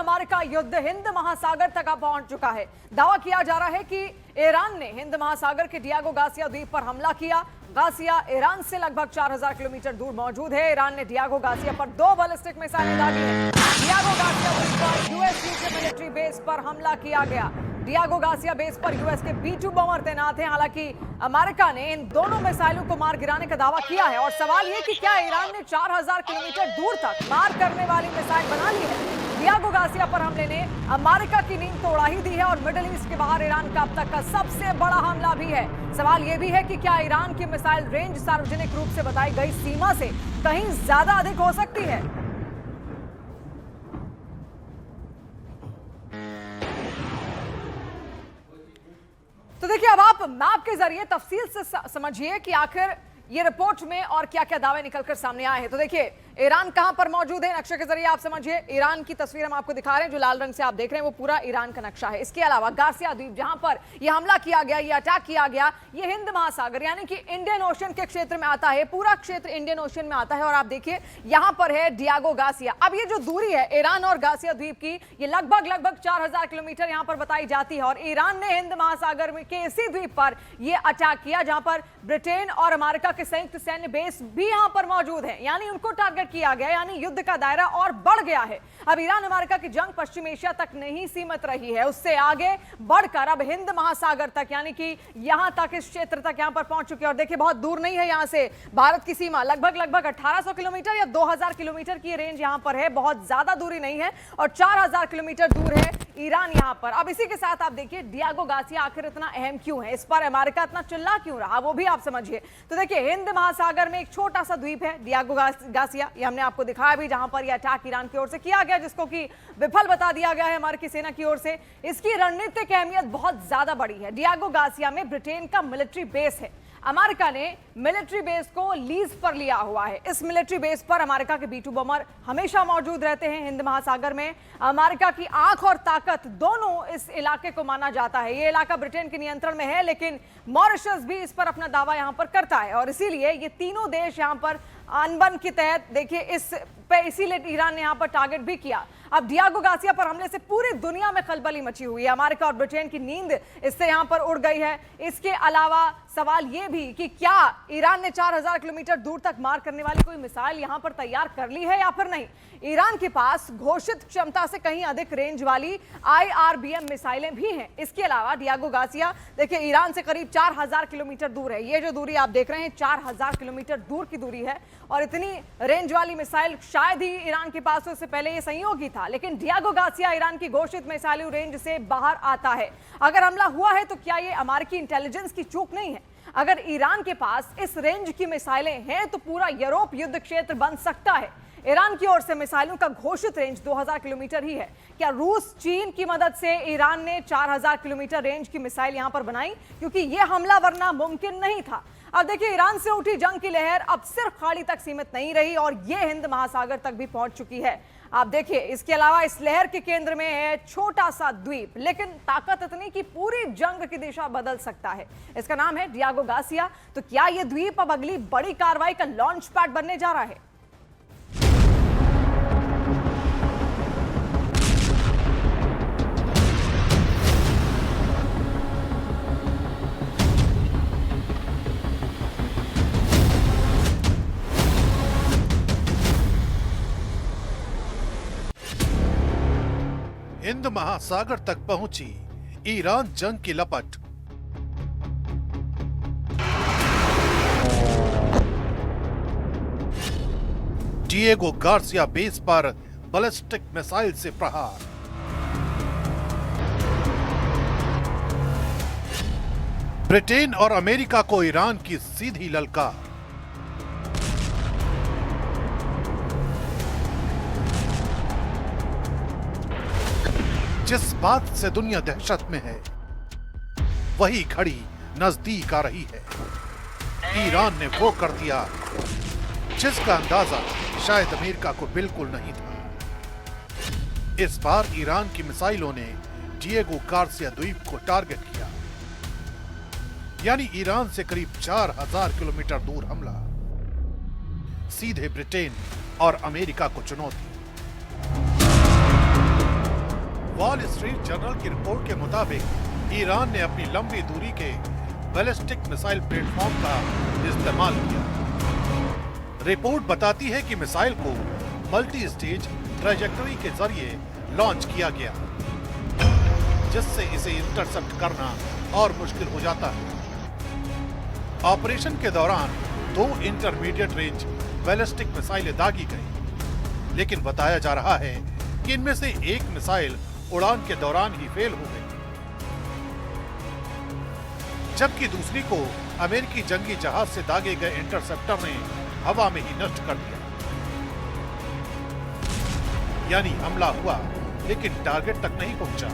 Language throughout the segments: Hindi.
अमेरिका युद्ध हिंद महासागर तक पहुंच चुका है। दावा किया जा रहा है कि ईरान ने हिंद महासागर के डियागो गार्सिया द्वीप पर हमला किया। गार्सिया ईरान से लगभग 4000 किलोमीटर दूर मौजूद है। ईरान ने डियागो गार्सिया पर 2 बैलिस्टिक मिसाइलें दागी हैं। डियागो गार्सिया बेस पर यूएस के मिलिट्री बेस पर हमला किया गया। डियागो गार्सिया बेस पर यूएस के B-2 बमर तैनात हैं। हालांकि अमेरिका ने इन दोनों मिसाइलों को मार गिराने का दावा किया है और सवाल यह कि क्या ईरान ने 4000 किलोमीटर दूर तक मार करने वाली मिसाइल बना ली है। डियागो गार्सिया पर हमले ने अमेरिका की नींद तो उड़ा ही दी है और मिडिल ईस्ट के बाहर ईरान का अब तक का सबसे बड़ा हमला भी है। सवाल यह भी है कि क्या ईरान की मिसाइल रेंज सार्वजनिक रूप से बताई गई सीमा से कहीं ज्यादा अधिक हो सकती है। तो देखिए, अब आप मैप के जरिए तफसील से समझिए कि आखिर ये रिपोर्ट में और क्या क्या दावे निकलकर सामने आए हैं। तो देखिए, ईरान कहां पर मौजूद है, नक्शे के जरिए आप समझिए। ईरान की तस्वीर हम आपको दिखा रहे हैं, जो लाल रंग से आप देख रहे हैं वो पूरा ईरान का नक्शा है। इसके अलावा गार्सिया द्वीप जहां पर यह हमला किया गया, यह अटैक किया गया, ये हिंद महासागर यानी कि इंडियन ओशन के क्षेत्र में आता है। पूरा क्षेत्र इंडियन ओशन में आता है। और आप देखिए यहां पर है डियागो गार्सिया। अब ये जो दूरी है ईरान और गार्सिया द्वीप की, ये लगभग 4000 किलोमीटर यहां पर बताई जाती है। और ईरान ने हिंद महासागर में के इसी द्वीप पर यह अटैक किया जहां पर ब्रिटेन और अमेरिका के संयुक्त सैन्य बेस भी यहां पर मौजूद है। यानी उनको टारगेट किया गया, यानी युद्ध का दायरा और बढ़ गया है। अब ईरान अमेरिका की जंग पश्चिम एशिया तक नहीं सीमित रही है, उससे आगे बढ़कर अब हिंद महासागर तक, यानी कि यहां तक, इस क्षेत्र तक यहां पर पहुंच चुकी है। और देखिए, बहुत दूर नहीं है यहां से भारत की सीमा, लगभग 1800 किलोमीटर या 2000 किलोमीटर की रेंज यहां पर है। बहुत ज्यादा दूरी नहीं है। और 4000 किलोमीटर दूर है ईरान यहां पर। अब इसी के साथ आप देखिए डियागो गार्सिया आखिर इतना अहम क्यों है, इस पर अमेरिका इतना चिल्ला क्यों रहा, वो भी आप समझिए। तो देखिए, हिंद महासागर में एक छोटा सा द्वीप है डियागो गार्सिया, ये हमने आपको दिखाया भी, जहां पर यह अटैक ईरान की ओर से किया गया, जिसको कि विफल बता दिया गया है अमेरिकी सेना की ओर से। इसकी रणनीतिक अहमियत बहुत ज्यादा बड़ी है। डियागो गार्सिया में ब्रिटेन का मिलिट्री बेस है। अमेरिका ने मिलिट्री बेस को लीज पर लिया हुआ है। इस मिलिट्री बेस पर अमेरिका के B-2 बमर हमेशा मौजूद रहते हैं। हिंद महासागर में अमेरिका की आंख और ताकत दोनों इस इलाके को माना जाता है। यह इलाका ब्रिटेन के नियंत्रण में है, लेकिन मॉरिशस भी इस पर अपना दावा यहां पर करता है। और इसीलिए ये तीनों देश यहां पर अनबन के तहत, देखिए, इसीलिए ईरान ने यहां पर टारगेट भी किया। अब डियागो गार्सिया पर हमले से पूरी दुनिया में खलबली मची हुई है। अमेरिका और ब्रिटेन की नींद इससे यहां पर उड़ गई है। इसके अलावा सवाल यह भी कि क्या ईरान ने 4000 किलोमीटर दूर तक मार करने वाली कोई मिसाइल यहां पर तैयार कर ली है या फिर नहीं। ईरान के पास घोषित क्षमता से कहीं अधिक रेंज वाली IRBM मिसाइलें भी हैं। इसके अलावा डियागो गार्सिया देखिए ईरान से करीब 4000 किलोमीटर दूर है। ये जो दूरी आप देख रहे हैं 4000 किलोमीटर दूर की दूरी है। और इतनी रेंज वाली मिसाइल शायद ही ईरान के पास उससे पहले ये संयोग ही था। लेकिन डियागो गार्सिया ईरान की घोषित मिसाइल रेंज से बाहर आता है। अगर हमला हुआ है तो क्या ये अमेरिकी इंटेलिजेंस की चूक नहीं है। अगर ईरान के पास इस रेंज की मिसाइलें हैं तो पूरा यूरोप युद्ध क्षेत्र बन सकता है। ईरान की ओर से मिसाइलों का घोषित रेंज 2000 किलोमीटर ही है। क्या रूस, चीन की मदद से ईरान ने 4000 किलोमीटर रेंज की मिसाइल यहां पर बनाई, क्योंकि यह हमला वरना मुमकिन नहीं था। अब देखिए, ईरान से उठी जंग की लहर अब सिर्फ खाड़ी तक सीमित नहीं रही और यह हिंद महासागर तक भी पहुंच चुकी है। आप देखिए, इसके अलावा इस लहर के केंद्र में है छोटा सा द्वीप, लेकिन ताकत इतनी कि पूरी जंग की दिशा बदल सकता है। इसका नाम है डियागो गार्सिया। तो क्या यह द्वीप अब अगली बड़ी कार्रवाई का लॉन्च पैड बनने जा रहा है? हिंद महासागर तक पहुंची ईरान जंग की लपट। डिएगो गार्सिया बेस पर बैलिस्टिक मिसाइल से प्रहार। ब्रिटेन और अमेरिका को ईरान की सीधी ललकार। जिस बात से दुनिया दहशत में है, वही घड़ी नजदीक आ रही है। ईरान ने वो कर दिया जिसका अंदाजा शायद अमेरिका को बिल्कुल नहीं था। इस बार ईरान की मिसाइलों ने डिएगो गार्सिया द्वीप को टारगेट किया, यानी ईरान से करीब 4000 किलोमीटर दूर हमला। सीधे ब्रिटेन और अमेरिका को चुनौती। स्ट्रीट जर्नल की रिपोर्ट के मुताबिक ईरान ने अपनी लंबी दूरी के बैलिस्टिक मिसाइल प्लेटफॉर्म का इस्तेमाल किया। रिपोर्ट बताती है कि मिसाइल को मल्टी स्टेज ट्रैजेक्टरी के जरिए लॉन्च किया गया, जिससे इसे इंटरसेप्ट करना और मुश्किल हो जाता है। ऑपरेशन के दौरान 2 इंटरमीडिएट रेंज बैलिस्टिक मिसाइलें दागी गई, लेकिन बताया जा रहा है कि इनमें से एक मिसाइल उड़ान के दौरान ही फेल हो गई, जबकि दूसरी को अमेरिकी जंगी जहाज से दागे गए इंटरसेप्टर ने हवा में ही नष्ट कर दिया। यानी हमला हुआ लेकिन टारगेट तक नहीं पहुंचा।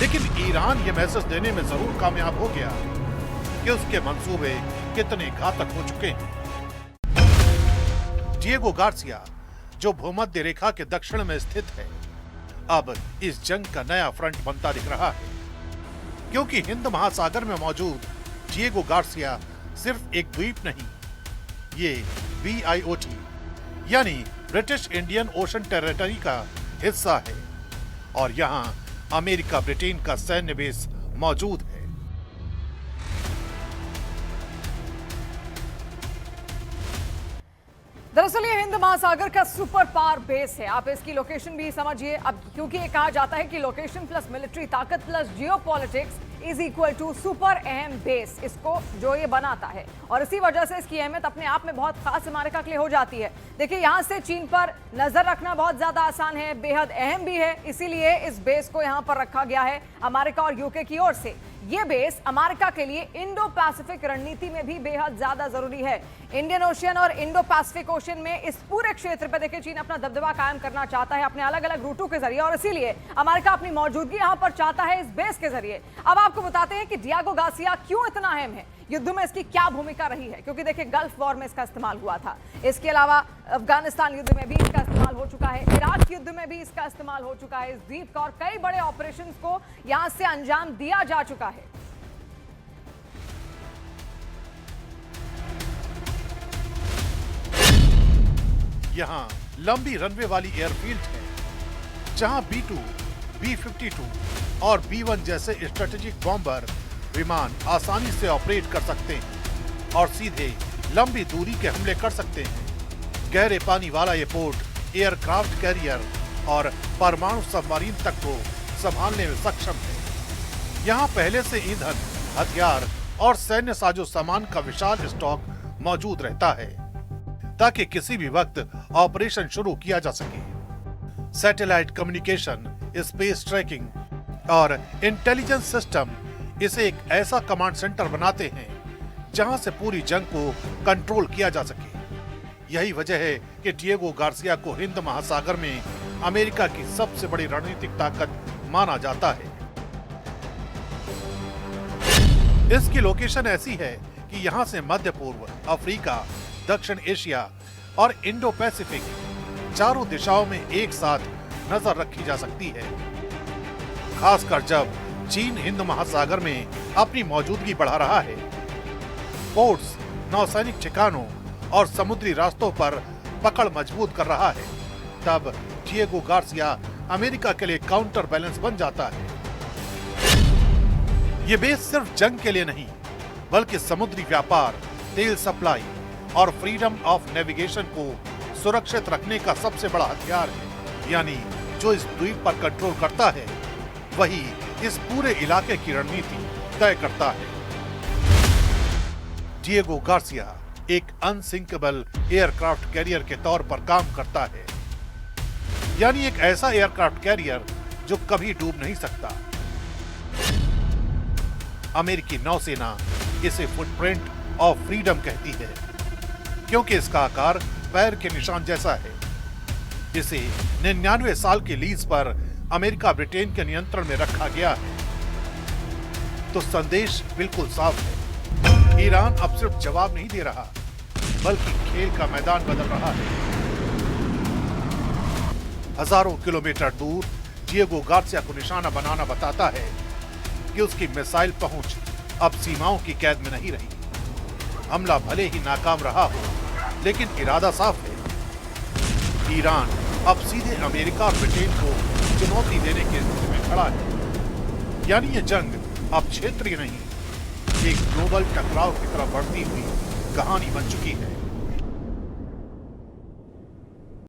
लेकिन ईरान ये मैसेज देने में जरूर कामयाब हो गया कि उसके मंसूबे कितने घातक हो चुके हैं। डिएगो गार्सिया, जो भूमध्य रेखा के दक्षिण में स्थित है, अब इस जंग का नया फ्रंट बनता दिख रहा है, क्योंकि हिंद महासागर में मौजूद डिएगो गार्सिया सिर्फ एक द्वीप नहीं, ये BIOT यानी ब्रिटिश इंडियन ओशन टेरिटरी का हिस्सा है और यहाँ अमेरिका ब्रिटेन का सैन्य बेस मौजूद है। दरअसल ये हिंद महासागर का सुपर पावर बेस है। आप इसकी लोकेशन भी समझिए, अब क्योंकि ये कहा जाता है कि लोकेशन प्लस मिलिट्री ताकत plus geopolitics is equal to super अहम बेस, इसको जो ये बनाता है, और इसी वजह से इसकी अहमियत अपने आप में बहुत खास अमेरिका के लिए हो जाती है। देखिए, यहाँ से चीन पर नजर रखना बहुत ज्यादा आसान है, बेहद अहम भी है, इसीलिए इस बेस को यहाँ पर रखा गया है अमेरिका और यूके की ओर से। ये बेस अमेरिका के लिए इंडो पैसिफिक रणनीति में भी बेहद ज्यादा जरूरी है। इंडियन ओशियन और इंडो पैसिफिक ओशियन में इस पूरे क्षेत्र पर देखिए चीन अपना दबदबा कायम करना चाहता है अपने अलग अलग रूटों के जरिए, और इसीलिए अमेरिका अपनी मौजूदगी यहां पर चाहता है इस बेस के जरिए। अब आपको बताते हैं कि डिएगो गार्सिया क्यों इतना अहम है, युद्ध में इसकी क्या भूमिका रही है, क्योंकि देखिए गल्फ वॉर में इसका इस्तेमाल हुआ था, इसके अलावा अफगानिस्तान युद्ध में भी इसका इस्तेमाल हो चुका है, इराक युद्ध में भी इसका इस्तेमाल हो चुका है इस द्वीप का, और कई बड़े ऑपरेशंस को यहां से अंजाम दिया जा चुका है। यहाँ लंबी रनवे वाली एयरफील्ड है, जहाँ B-2, B-52 और B-1 जैसे स्ट्रेटेजिक बॉम्बर विमान आसानी से ऑपरेट कर सकते हैं और सीधे लंबी दूरी के हमले कर सकते हैं। गहरे पानी वाला ये पोर्ट एयरक्राफ्ट कैरियर और परमाणु सबमरीन तक को संभालने में सक्षम है। यहाँ पहले से ईंधन, हथियार और सैन्य साजो सामान का विशाल स्टॉक मौजूद रहता है, ताकि किसी भी वक्त ऑपरेशन शुरू किया जा सके। सैटेलाइट कम्युनिकेशन, स्पेस ट्रैकिंग और इंटेलिजेंस सिस्टम इसे एक ऐसा कमांड सेंटर बनाते हैं जहां से पूरी जंग को कंट्रोल किया जा सके। यही वजह है कि डिएगो गार्सिया को हिंद महासागर में अमेरिका की सबसे बड़ी रणनीतिक ताकत माना जाता है। इसकी लोकेशन ऐसी है कि यहां से मध्य पूर्व, अफ्रीका, दक्षिण एशिया और इंडो पैसिफिक चारों दिशाओं में एक साथ नजर रखी जा सकती है, खासकर जब चीन हिंद महासागर में अपनी मौजूदगी बढ़ा रहा है। पोर्ट्स, नौसैनिक ठिकानों और समुद्री रास्तों पर पकड़ मजबूत कर रहा है, तब डिएगो गार्सिया अमेरिका के लिए काउंटर बैलेंस बन जाता है। ये बेस सिर्फ जंग के लिए नहीं, बल्कि समुद्री व्यापार, तेल सप्लाई और फ्रीडम ऑफ नेविगेशन को सुरक्षित रखने का सबसे बड़ा हथियार है। यानी जो इस द्वीप पर कंट्रोल करता है, वही इस पूरे इलाके की रणनीति तय करता है। डिएगो गार्सिया एक अनसिंकेबल एयरक्राफ्ट कैरियर के तौर पर काम करता है, यानी एक ऐसा एयरक्राफ्ट कैरियर जो कभी डूब नहीं सकता। अमेरिकी नौसेना इसे फुटप्रिंट ऑफ फ्रीडम कहती है, क्योंकि इसका आकार पैर के निशान जैसा है। इसे 99 साल के लीज पर अमेरिका ब्रिटेन के नियंत्रण में रखा गया है। तो संदेश बिल्कुल साफ है, ईरान अब सिर्फ जवाब नहीं दे रहा, बल्कि खेल का मैदान बदल रहा है। हजारों किलोमीटर दूर डिएगो गार्सिया को निशाना बनाना बताता है कि उसकी मिसाइल पहुंच अब सीमाओं की कैद में नहीं रही। हमला भले ही नाकाम रहा हो, लेकिन इरादा साफ है। ईरान अब सीधे अमेरिका और ब्रिटेन को चुनौती देने की स्थिति में खड़ा है। यानी ये जंग अब क्षेत्रीय नहीं, एक ग्लोबल टकराव की तरफ बढ़ती हुई कहानी बन चुकी है।